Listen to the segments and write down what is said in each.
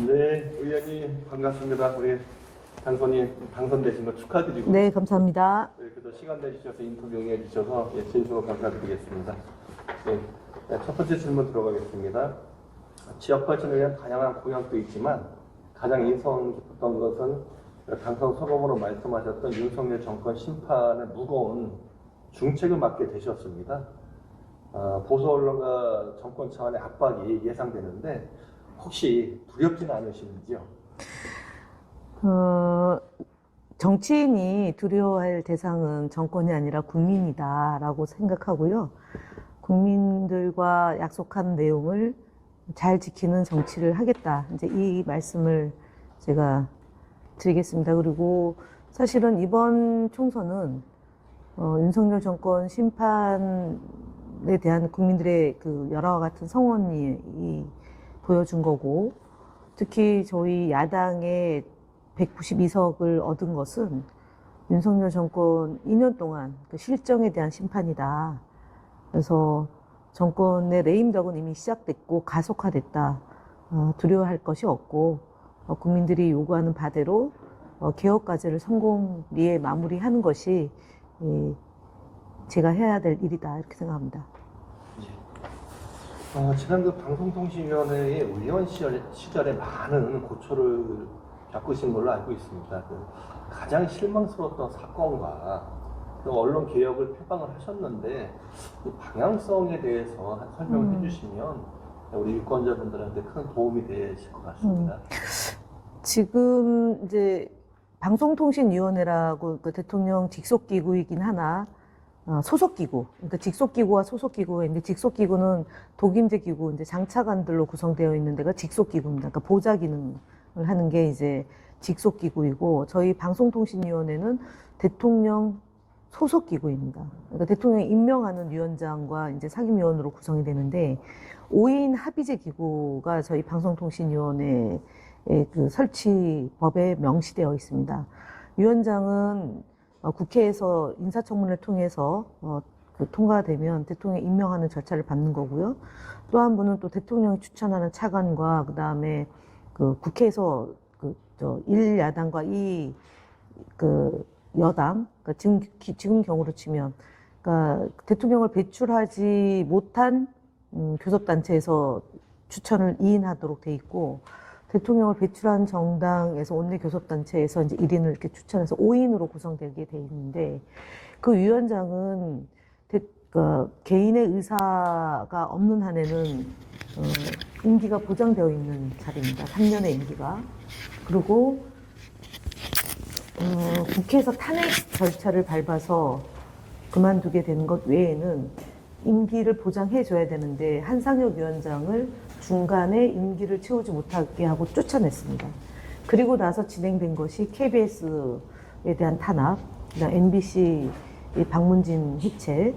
네, 의원님 반갑습니다. 우리 당선되신 거 축하드리고. 네, 감사합니다. 이렇게 또 시간 내주셔서 인터뷰 응해주셔서 진심으로 감사드리겠습니다. 네, 첫 번째 질문 들어가겠습니다. 지역 발전을 위한 다양한 공약도 있지만 가장 인상 깊었던 것은 당선 소감으로 말씀하셨던 윤석열 정권 심판의 무거운 중책을 맡게 되셨습니다. 보수 언론과 정권 차원의 압박이 예상되는데 혹시 두렵지는 않으시는지요? 정치인이 두려워할 대상은 정권이 아니라 국민이다라고 생각하고요. 국민들과 약속한 내용을 잘 지키는 정치를 하겠다. 이제 이 말씀을 제가 드리겠습니다. 그리고 사실은 이번 총선은 윤석열 정권 심판에 대한 국민들의 그 열화와 같은 성원이 보여준 거고, 특히 저희 야당의 192석을 얻은 것은 윤석열 정권 2년 동안 그 실정에 대한 심판이다. 그래서 정권의 레임덕은 이미 시작됐고 가속화됐다. 두려워할 것이 없고 국민들이 요구하는 바대로 개혁 과제를 성공리에 마무리하는 것이 제가 해야 될 일이다 이렇게 생각합니다. 지난 그 방송통신위원회의 의원 시절에 많은 고초를 겪으신 걸로 알고 있습니다. 가장 실망스러웠던 사건과 언론 개혁을 표방을 하셨는데 이 방향성에 대해서 설명을 해주시면 우리 유권자분들한테 큰 도움이 되실 것 같습니다. 지금 이제 방송통신위원회라고 그 대통령 직속기구이긴 하나 소속기구, 그러니까 직속기구와 소속기구가 있는데 직속기구는 독임제기구, 이제 장차관들로 구성되어 있는 데가 직속기구입니다. 그러니까 보좌 기능을 하는 게 이제 직속기구이고 저희 방송통신위원회는 대통령 소속기구입니다. 그러니까 대통령이 임명하는 위원장과 이제 상임위원으로 구성이 되는데 5인 합의제 기구가 저희 방송통신위원회의 그 설치법에 명시되어 있습니다. 위원장은 국회에서 인사청문회를 통해서 그 통과되면 대통령이 임명하는 절차를 밟는 거고요. 또 한 분은 또 대통령이 추천하는 차관과 그 다음에 그 국회에서 그 일 야당과 그 여당, 그러니까 지금 경우로 치면, 그러니까 대통령을 배출하지 못한 교섭단체에서 추천을 2인 하도록 돼 있고, 대통령을 배출한 정당에서 원내 교섭단체에서 이제 1인을 이렇게 추천해서 5인으로 구성되게 돼 있는데, 그 위원장은 개인의 의사가 없는 한에는 임기가 보장되어 있는 자리입니다. 3년의 임기가. 그리고 국회에서 탄핵 절차를 밟아서 그만두게 되는 것 외에는 임기를 보장해줘야 되는데 한상혁 위원장을 중간에 임기를 채우지 못하게 하고 쫓아냈습니다. 그리고 나서 진행된 것이 KBS에 대한 탄압, MBC 박문진 해체,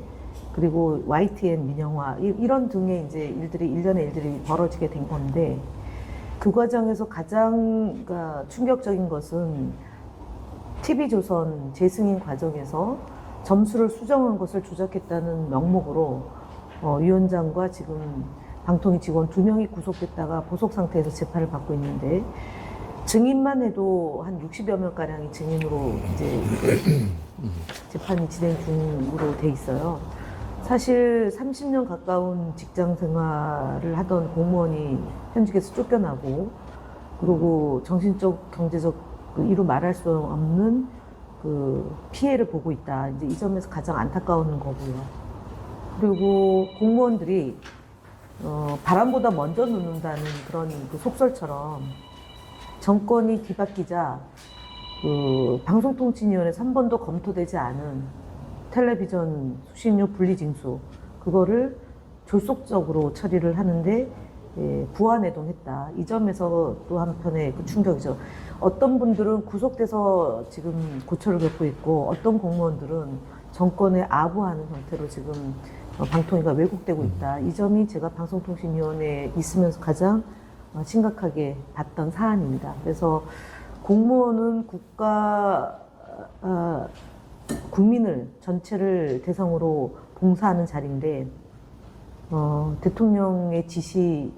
그리고 YTN 민영화 이런 등의 이제 일련의 일들이 벌어지게 된 건데 그 과정에서 가장 충격적인 것은 TV조선 재승인 과정에서 점수를 수정한 것을 조작했다는 명목으로 위원장과 지금 방통위 직원 2명이 구속됐다가 보석 상태에서 재판을 받고 있는데 증인만 해도 한 60여 명가량이 증인으로 이제 재판이 진행 중으로 돼 있어요. 사실 30년 가까운 직장 생활을 하던 공무원이 현직에서 쫓겨나고 그리고 정신적, 경제적 이루 말할 수 없는 그 피해를 보고 있다. 이제 이 점에서 가장 안타까운 거고요. 그리고 공무원들이 바람보다 먼저 눕는다는 그런 그 속설처럼 정권이 뒤바뀌자 그 방송통신위원회에서 한 번도 검토되지 않은 텔레비전 수신료 분리징수 그거를 졸속적으로 처리를 하는데 부안해동했다. 이 점에서 또 한편의 그 충격이죠. 어떤 분들은 구속돼서 지금 고초를 겪고 있고 어떤 공무원들은 정권에 아부하는 형태로 지금 방통위가 왜곡되고 있다. 이 점이 제가 방송통신위원회에 있으면서 가장 심각하게 봤던 사안입니다. 그래서 공무원은 국민을 전체를 대상으로 봉사하는 자리인데 대통령의 지시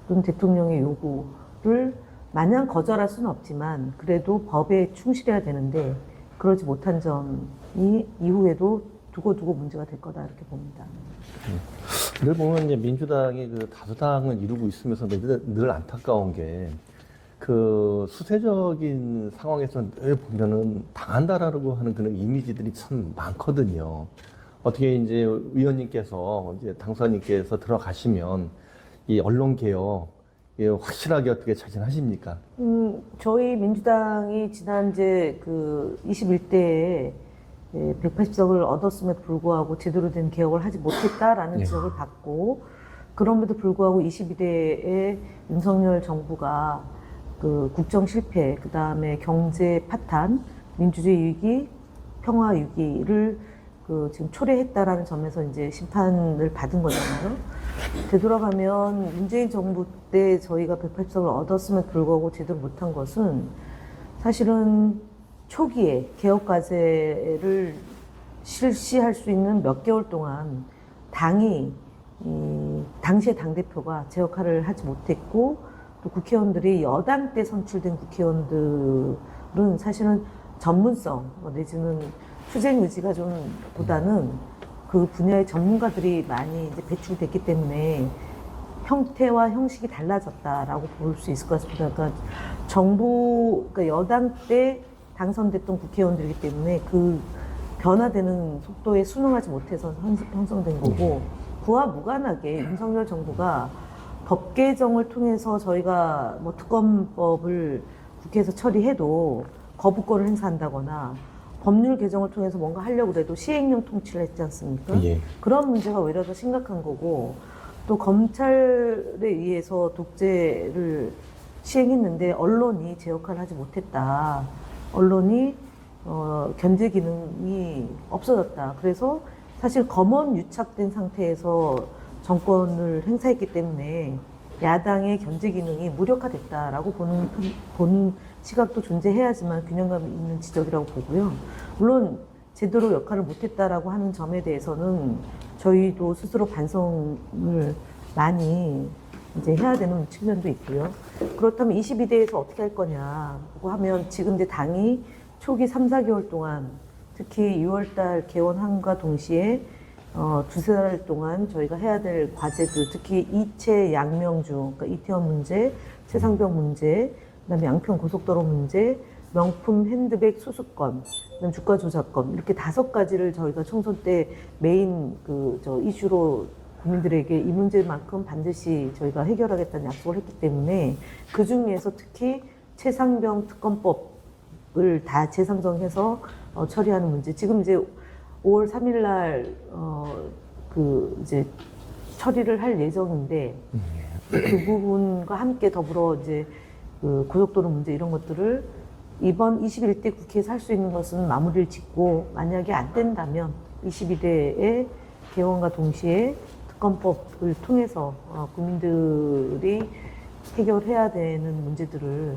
또는 대통령의 요구를 마냥 거절할 수는 없지만 그래도 법에 충실해야 되는데 그러지 못한 점이 이후에도 두고두고 문제가 될 거다 이렇게 봅니다. 늘 보면 이제 민주당이 그 다수당을 이루고 있으면서 늘 안타까운 게 그 수세적인 상황에서 늘 보면은 당한다라고 하는 그런 이미지들이 참 많거든요. 어떻게 이제 의원님께서 이제 당선인께서 들어가시면 이 언론 개혁 확실하게 어떻게 자진하십니까? 저희 민주당이 지난 이제 그 21대에 180석을 얻었음에도 불구하고 제대로 된 개혁을 하지 못했다라는 네. 지적을 받고 그럼에도 불구하고 22대에 윤석열 정부가 그 국정 실패, 그 다음에 경제 파탄, 민주주의 위기, 평화 위기를 그 지금 초래했다라는 점에서 이제 심판을 받은 거잖아요. 되돌아가면 문재인 정부 때 저희가 180석을 얻었음에도 불구하고 제대로 못한 것은 사실은 초기에 개혁 과제를 실시할 수 있는 몇 개월 동안 당이 당시의 당대표가 제 역할을 하지 못했고 또 국회의원들이 여당 때 선출된 국회의원들은 사실은 전문성 내지는 투쟁 의지가 좀 보다는 그 분야의 전문가들이 많이 이제 배출됐기 때문에 형태와 형식이 달라졌다라고 볼 수 있을 것 같습니다. 그러니까 그러니까 여당 때 당선됐던 국회의원들이기 때문에 그 변화되는 속도에 순응하지 못해서 형성된 거고 그와 무관하게 윤석열 정부가 법 개정을 통해서 저희가 뭐 특검법을 국회에서 처리해도 거부권을 행사한다거나 법률 개정을 통해서 뭔가 하려고 해도 시행령 통치를 했지 않습니까? 예. 그런 문제가 오히려 더 심각한 거고 또 검찰에 의해서 독재를 시행했는데 언론이 제 역할을 하지 못했다. 언론이 견제 기능이 없어졌다. 그래서 사실 검언 유착된 상태에서 정권을 행사했기 때문에 야당의 견제 기능이 무력화됐다라고 보는 시각도 존재해야지만 균형감 있는 지적이라고 보고요. 물론 제대로 역할을 못했다라고 하는 점에 대해서는 저희도 스스로 반성을 많이 이제 해야 되는 측면도 있고요. 그렇다면 22대에서 어떻게 할 거냐고 하면 지금 이제 당이 초기 3, 4개월 동안 특히 6월달 개원함과 동시에 두세 달 동안 저희가 해야 될 과제들, 특히 이채 양명주, 그러니까 이태원 문제, 최상병 문제, 그다음에 양평 고속도로 문제, 명품 핸드백 수수권, 그다음 주가 조작권 이렇게 5가지를 저희가 총선 때 메인 이슈로 국민들에게 이 문제만큼 반드시 저희가 해결하겠다는 약속을 했기 때문에 그 중에서 특히 최상병 특검법을 다 재상정해서 처리하는 문제. 지금 이제 5월 3일 날 이제 처리를 할 예정인데 그 부분과 함께 더불어 이제 그 고속도로 문제 이런 것들을 이번 21대 국회에서 할 수 있는 것은 마무리를 짓고 만약에 안 된다면 22대의 개원과 동시에 특검법을 통해서 국민들이 해결해야 되는 문제들을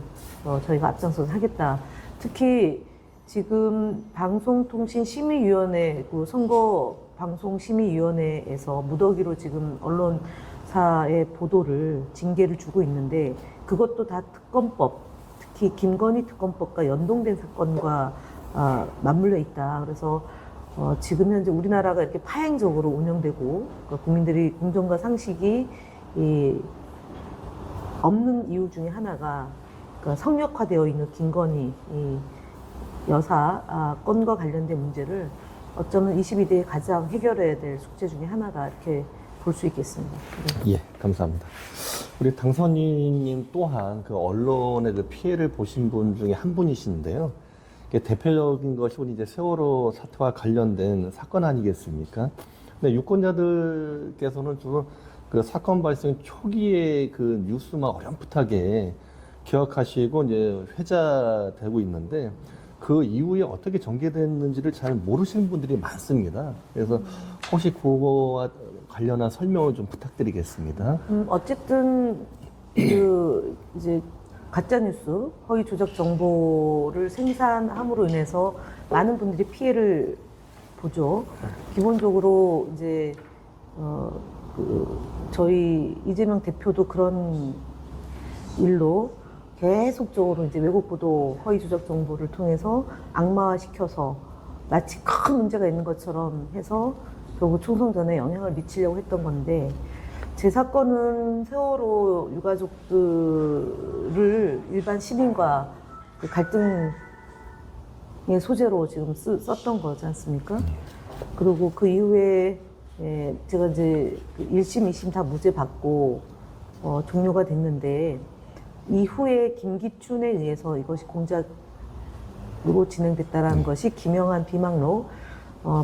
저희가 앞장서서 하겠다. 특히 지금 방송통신심의위원회, 그 선거방송심의위원회에서 무더기로 지금 언론사의 보도를, 징계를 주고 있는데 그것도 다 특검법, 특히 김건희 특검법과 연동된 사건과 맞물려 있다. 그래서 지금 현재 우리나라가 이렇게 파행적으로 운영되고 그러니까 국민들이 공정과 상식이 없는 이유 중에 하나가 그러니까 성역화되어 있는 김건희 여사 건과 관련된 문제를 어쩌면 22대에 가장 해결해야 될 숙제 중에 하나다 이렇게 볼 수 있겠습니다. 네. 예, 감사합니다. 우리 당선인님 또한 그 언론의 그 피해를 보신 분 중에 한 분이신데요. 대표적인 것이 우리 이제 세월호 사태와 관련된 사건 아니겠습니까? 근데 유권자들께서는 주로 그 사건 발생 초기에 그 뉴스만 어렴풋하게 기억하시고 이제 회자되고 있는데 그 이후에 어떻게 전개됐는지를 잘 모르시는 분들이 많습니다. 그래서 혹시 그거와 관련한 설명을 좀 부탁드리겠습니다. 어쨌든 이제 가짜 뉴스, 허위 조작 정보를 생산함으로 인해서 많은 분들이 피해를 보죠. 기본적으로 이제 저희 이재명 대표도 그런 일로 계속적으로 이제 왜곡 보도, 허위 조작 정보를 통해서 악마화시켜서 마치 큰 문제가 있는 것처럼 해서 결국 총선전에 영향을 미치려고 했던 건데, 제 사건은 세월호 유가족들을 일반 시민과 그 갈등의 소재로 지금 썼던 거지 않습니까? 그리고 그 이후에 제가 이제 1심, 2심 다 무죄 받고 종료가 됐는데, 이후에 김기춘에 의해서 이것이 공작으로 진행됐다라는 것이 김영한 비망록,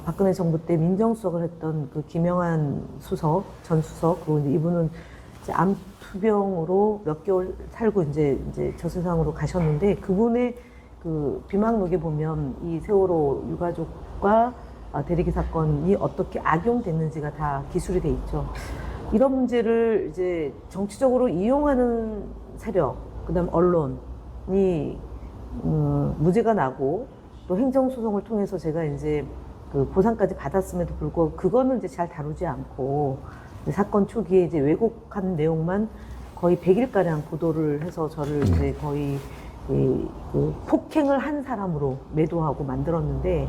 박근혜 정부 때 민정수석을 했던 그 김영한 수석, 전 수석, 그리고 이제 이분은 이제 암투병으로 몇 개월 살고 이제 저 세상으로 가셨는데, 그분의 그 비망록에 보면 이 세월호 유가족과 대리기 사건이 어떻게 악용됐는지가 다 기술이 돼 있죠. 이런 문제를 이제 정치적으로 이용하는 세력, 그다음 언론이 무죄가 나고 또 행정소송을 통해서 제가 이제 그 보상까지 받았음에도 불구하고 그거는 이제 잘 다루지 않고 사건 초기에 이제 왜곡한 내용만 거의 100일가량 보도를 해서 저를 이제 거의 그 폭행을 한 사람으로 매도하고 만들었는데,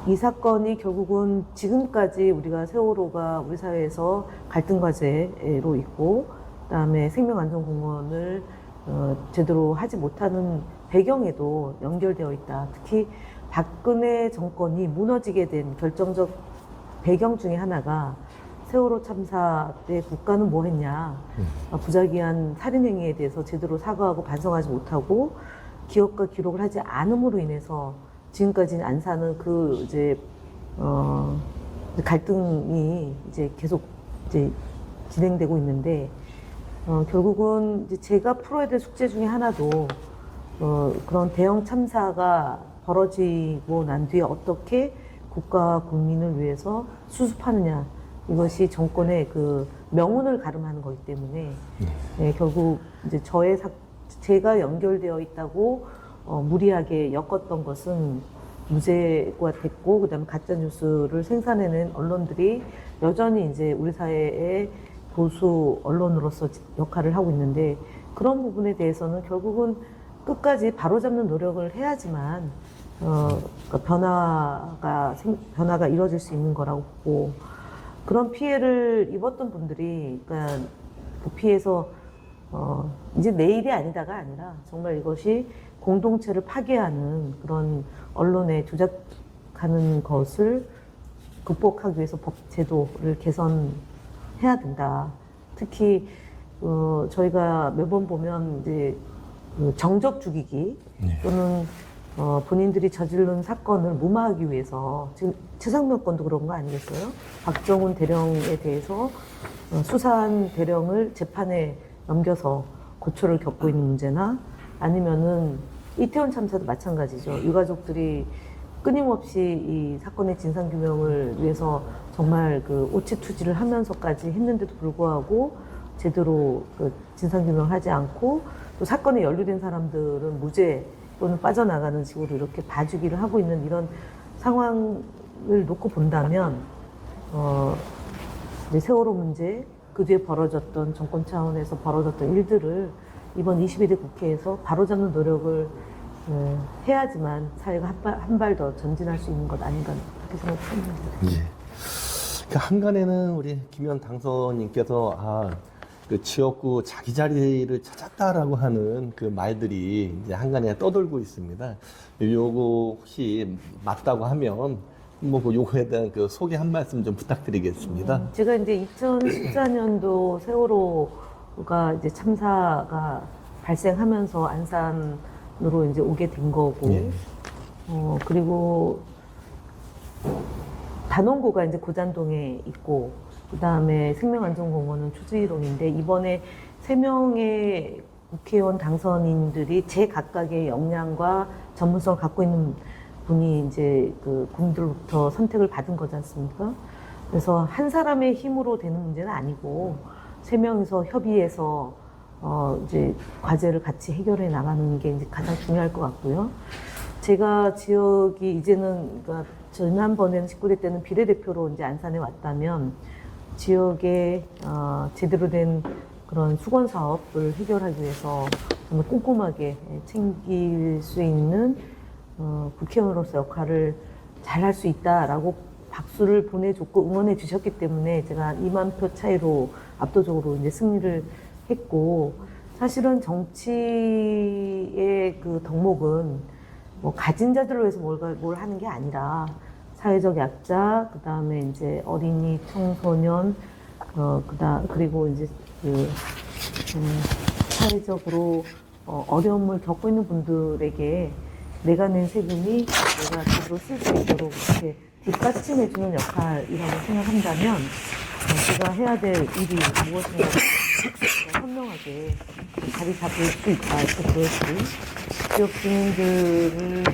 이 사건이 결국은 지금까지 우리가 세월호가 우리 사회에서 갈등 과제로 있고, 그다음에 생명안전공원을 제대로 하지 못하는 배경에도 연결되어 있다. 특히 박근혜 정권이 무너지게 된 결정적 배경 중에 하나가 세월호 참사 때 국가는 뭐 했냐. 부작위한 살인행위에 대해서 제대로 사과하고 반성하지 못하고 기억과 기록을 하지 않음으로 인해서 지금까지 안 사는 그 이제 갈등이 이제 계속 이제 진행되고 있는데, 결국은 이제 제가 풀어야 될 숙제 중에 하나도 그런 대형 참사가 벌어지고 난 뒤에 어떻게 국가와 국민을 위해서 수습하느냐, 이것이 정권의 그 명운을 가름하는 거기 때문에 결국 이제 제가 연결되어 있다고 무리하게 엮었던 것은 무죄가 됐고, 그다음에 가짜 뉴스를 생산해낸 언론들이 여전히 이제 우리 사회의 보수 언론으로서 역할을 하고 있는데, 그런 부분에 대해서는 결국은 끝까지 바로잡는 노력을 해야지만 그러니까 변화가 이루어질 수 있는 거라고 보고, 그런 피해를 입었던 분들이 그러니까 그 피해서 이제 내일이 아니다가 아니라 정말 이것이 공동체를 파괴하는 그런 언론에 조작하는 것을 극복하기 위해서 법 제도를 개선해야 된다. 특히 저희가 매번 보면 이제 정적 죽이기 또는 본인들이 저지른 사건을 무마하기 위해서, 지금 최상병 건도 그런 거 아니겠어요? 박정훈 대령에 대해서 수사한 대령을 재판에 넘겨서 고초를 겪고 있는 문제나, 아니면은 이태원 참사도 마찬가지죠. 유가족들이 끊임없이 이 사건의 진상규명을 위해서 정말 그 오치투지를 하면서까지 했는데도 불구하고 제대로 그 진상규명을 하지 않고, 또 사건에 연루된 사람들은 무죄 또는 빠져나가는 식으로 이렇게 봐주기를 하고 있는 이런 상황을 놓고 본다면, 이제 세월호 문제, 그 뒤에 벌어졌던 정권 차원에서 벌어졌던 일들을 이번 22대 국회에서 바로잡는 노력을 해야지만 사회가 한 발 더 전진할 수 있는 것 아닌가, 그렇게 생각합니다. 예. 그 한간에는 우리 김현 당선인께서 그 지역구 자기 자리를 찾았다라고 하는 그 말들이 이제 한간에 떠돌고 있습니다. 요거 혹시 맞다고 하면 그 요거에 대한 그 소개 한 말씀 좀 부탁드리겠습니다. 제가 이제 2014년도 세월호가 이제 참사가 발생하면서 안산으로 이제 오게 된 거고, 그리고 단원고가 이제 고잔동에 있고, 그 다음에 생명안전공원은 초지일동인데, 이번에 3명의 국회의원 당선인들이 제각각의 역량과 전문성을 갖고 있는 분이 이제 그 국민들로부터 선택을 받은 거지 않습니까? 그래서 한 사람의 힘으로 되는 문제는 아니고 3명이서 협의해서 이제 과제를 같이 해결해 나가는 게 이제 가장 중요할 것 같고요. 제가 지역이 이제는, 그러니까 지난번에는 19대 때는 비례대표로 이제 안산에 왔다면, 지역에 제대로 된 그런 수건 사업을 해결하기 위해서 정말 꼼꼼하게 챙길 수 있는 국회의원으로서 역할을 잘할 수 있다라고 박수를 보내줬고 응원해 주셨기 때문에 제가 2만 표 차이로 압도적으로 이제 승리를 했고, 사실은 정치의 그 덕목은 뭐 가진 자들을 위해서 뭘 하는 게 아니라 사회적 약자, 그 다음에 이제 어린이, 청소년, 그리고 이제 사회적으로 어려움을 겪고 있는 분들에게 내가 낸 세금이 내가 제대로 쓸 수 있도록 이렇게 뒷받침해주는 역할이라고 생각한다면 제가 해야 될 일이 무엇인가 현명하게 자리 잡을 수 있다 이렇게 보여주고, 지역 주민들을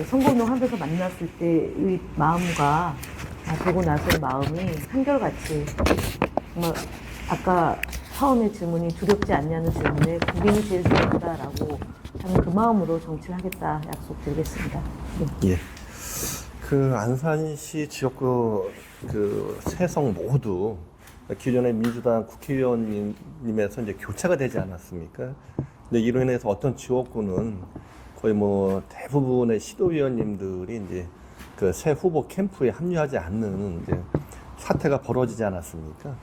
선거운동 하면서 만났을 때의 마음과 되고 나서의 마음이 한결같이 정말 아까 처음에 질문이 두렵지 않냐는 질문에 국민이 제일 두렵다라고 하는 그 마음으로 정치를 하겠다 약속드리겠습니다. 네. 예. 그 안산시 지역구 그 세성 모두 기존의 민주당 국회의원님에서 이제 교체가 되지 않았습니까? 근데 이로 인해서 어떤 지역구는 거의 뭐 대부분의 시도위원님들이 이제 그 새 후보 캠프에 합류하지 않는 이제 사태가 벌어지지 않았습니까?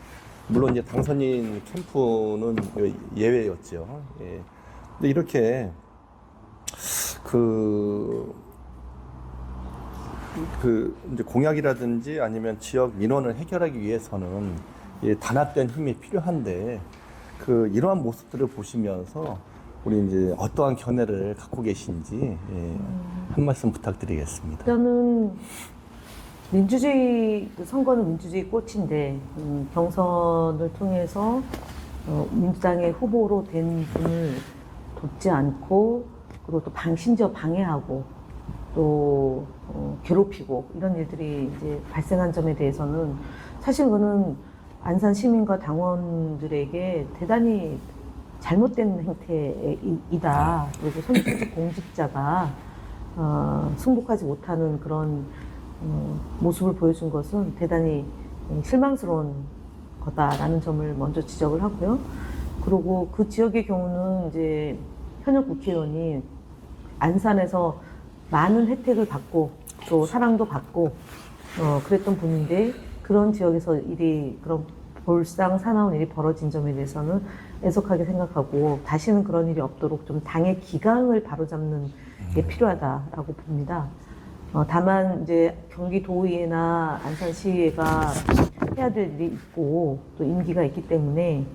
물론 이제 당선인 캠프는 예외였죠. 예. 근데 이렇게 이제 공약이라든지 아니면 지역 민원을 해결하기 위해서는 단합된 힘이 필요한데 이러한 모습들을 보시면서 우리 이제 어떠한 견해를 갖고 계신지 한 말씀 부탁드리겠습니다. 저는 민주주의, 선거는 민주주의 꽃인데 경선을 통해서 민주당의 후보로 된 분을 돕지 않고, 그리고 또 심지어 방해하고 또 괴롭히고 이런 일들이 이제 발생한 점에 대해서는 사실 그거는 안산 시민과 당원들에게 대단히 잘못된 행태이다. 그리고 선출직 공직자가 승복하지 못하는 그런 모습을 보여준 것은 대단히 실망스러운 거다라는 점을 먼저 지적을 하고요. 그리고 그 지역의 경우는 이제 현역 국회의원이 안산에서 많은 혜택을 받고 또 사랑도 받고 그랬던 분인데, 그런 지역에서 그런 볼상 사나운 일이 벌어진 점에 대해서는 애석하게 생각하고, 다시는 그런 일이 없도록 좀 당의 기강을 바로잡는 게 필요하다라고 봅니다. 다만 이제 경기도의회나 안산시의회가 해야 될 일이 있고 또 임기가 있기 때문에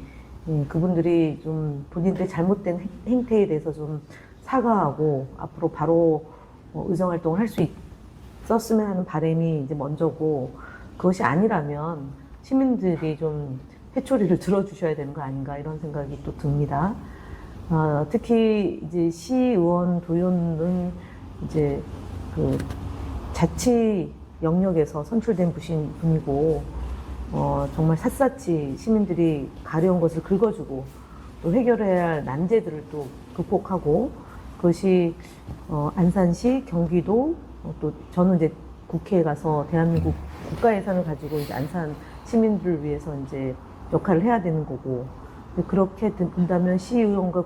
그분들이 좀 본인들의 잘못된 행태에 대해서 좀 사과하고 앞으로 바로 의정활동을 할 수 있었으면 하는 바람이 이제 먼저고, 그것이 아니라면 시민들이 좀 회초리를 들어주셔야 되는 거 아닌가 이런 생각이 또 듭니다. 특히 이제 시의원, 도의원은 이제 그 자치 영역에서 선출된 분이고 정말 샅샅이 시민들이 가려운 것을 긁어주고 또 해결해야 할 난제들을 또 극복하고, 그것이 안산시, 경기도, 또 저는 이제 국회에 가서 대한민국 국가 예산을 가지고 이제 안산 시민들을 위해서 이제 역할을 해야 되는 거고, 그렇게 된다면 시의원과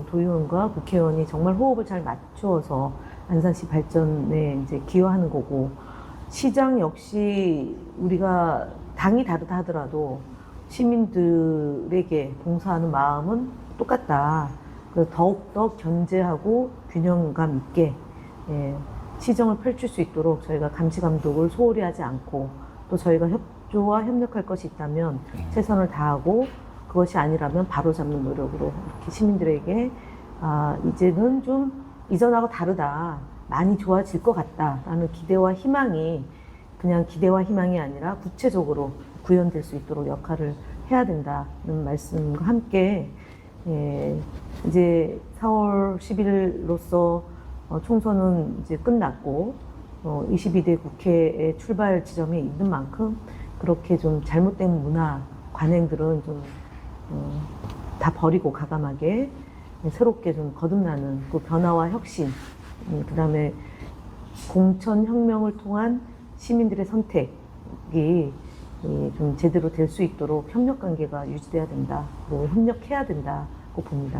도의원과 국회의원이 정말 호흡을 잘 맞추어서 안산시 발전에 이제 기여하는 거고, 시장 역시 우리가 당이 다르다 하더라도 시민들에게 봉사하는 마음은 똑같다. 그래서 더욱더 견제하고 균형감 있게 시정을 펼칠 수 있도록 저희가 감시 감독을 소홀히 하지 않고, 또 저희가 협조와 협력할 것이 있다면 최선을 다하고, 그것이 아니라면 바로잡는 노력으로 이렇게 시민들에게 이제는 좀 이전하고 다르다, 많이 좋아질 것 같다라는 기대와 희망이 그냥 기대와 희망이 아니라 구체적으로 구현될 수 있도록 역할을 해야 된다는 말씀과 함께, 이제 4월 10일로서 총선은 이제 끝났고 22대 국회의 출발 지점에 있는 만큼 그렇게 좀 잘못된 문화, 관행들은 좀 다 버리고 과감하게 새롭게 좀 거듭나는 그 변화와 혁신, 그 다음에 공천혁명을 통한 시민들의 선택이 좀 제대로 될 수 있도록 협력관계가 유지돼야 된다, 협력해야 된다고 봅니다.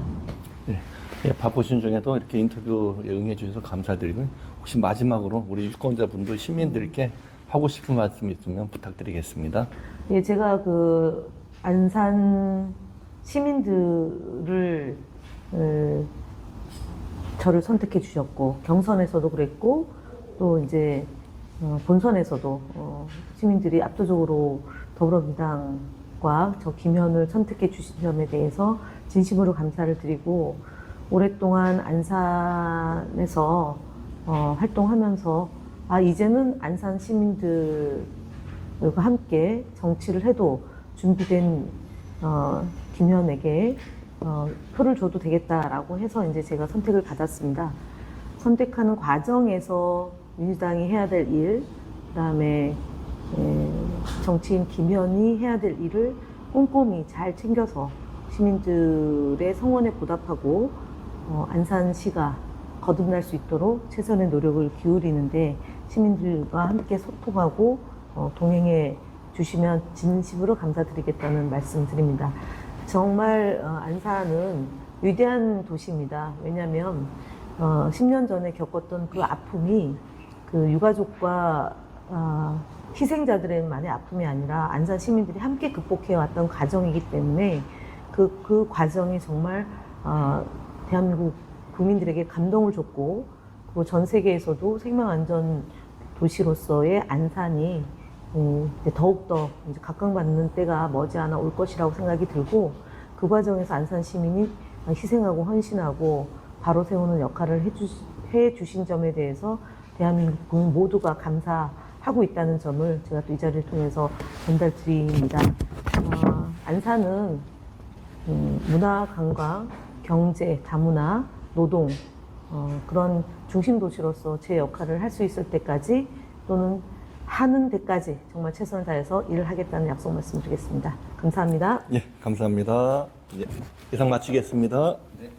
바쁘신 중에도 이렇게 인터뷰에 응해 주셔서 감사드리고 혹시 마지막으로 우리 유권자분들 시민들께 하고 싶은 말씀 있으면 부탁드리겠습니다. 예, 제가 그 안산 시민들을 저를 선택해 주셨고 경선에서도 그랬고 또 이제 본선에서도 시민들이 압도적으로 더불어민주당과 저 김현을 선택해 주신 점에 대해서 진심으로 감사를 드리고 오랫동안 안산에서 활동하면서 이제는 안산 시민들과 함께 정치를 해도 준비된 김현에게 표를 줘도 되겠다라고 해서 이제 제가 선택을 받았습니다. 선택하는 과정에서 민주당이 해야 될 일, 그다음에 정치인 김현이 해야 될 일을 꼼꼼히 잘 챙겨서 시민들의 성원에 보답하고 안산시가 거듭날 수 있도록 최선의 노력을 기울이는데 시민들과 함께 소통하고 동행해 주시면 진심으로 감사드리겠다는 말씀 드립니다. 정말 안산은 위대한 도시입니다. 왜냐하면 10년 전에 겪었던 그 아픔이 그 유가족과 희생자들의만의 아픔이 아니라 안산 시민들이 함께 극복해왔던 과정이기 때문에 그 과정이 정말 대한민국 국민들에게 감동을 줬고 그리고 전 세계에서도 생명안전 도시로서의 안산이 더욱더 이제 각광받는 때가 머지않아 올 것이라고 생각이 들고 그 과정에서 안산 시민이 희생하고 헌신하고 바로 세우는 역할을 해주신 점에 대해서 대한민국 국민 모두가 감사하고 있다는 점을 제가 또 이 자리를 통해서 전달드립니다. 안산은 문화, 관광, 경제, 다문화, 노동 그런 중심 도시로서 제 역할을 할 수 있을 때까지 또는 하는 데까지 정말 최선을 다해서 일을 하겠다는 약속 말씀드리겠습니다. 감사합니다. 예, 감사합니다. 예, 이상 마치겠습니다. 네.